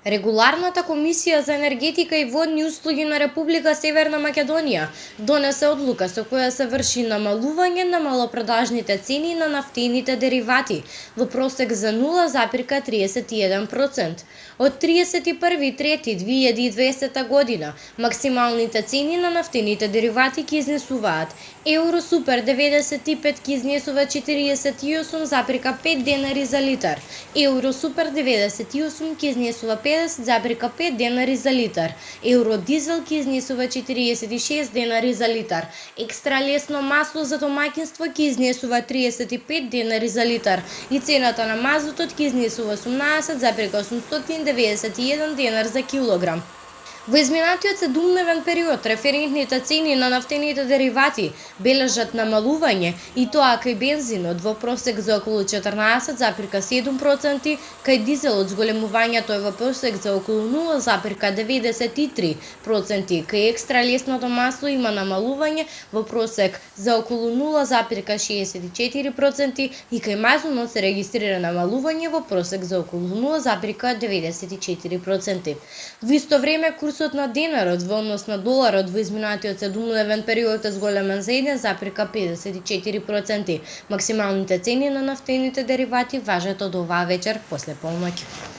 Регуларната комисија за енергетика и водни услуги на Република Северна Македонија донесе одлука со која се врши намалување на малопродажните цени на нафтените деривати во просек за 0,31%. Од 31.3.2020 година максималните цени на нафтените деривати ќе изнесуваат: Евро Супер 95 ќе изнесува 48,5 денари за литар, Евро Супер 98 ќе изнесува 50,5 денари за литар, Евро Дизел ќе изнесува 46 денари за литар, екстра лесно масло за домаќинство ќе изнесува 35 денари за литар и цената на мазутот ќе изнесува 18,891 денар за килограм. Во изминатиот 7-дневен период референтните цени на нафтените деривати бележат намалување, и тоа кај бензинот во просек за околу 14,7%, кај дизелот зголемувањето е во просек за околу 0,93%, кај екстра лесното масло има намалување во просек за околу 0,64% и кај мазунот се регистрира намалување во просек за околу 0,94%. Во исто време курсот на денарот во однос на доларот во изминатиот 7-дневен период е зголемен за 1,54%. Максималните цени на нафтените деривати важат од оваа вечер после полноќ.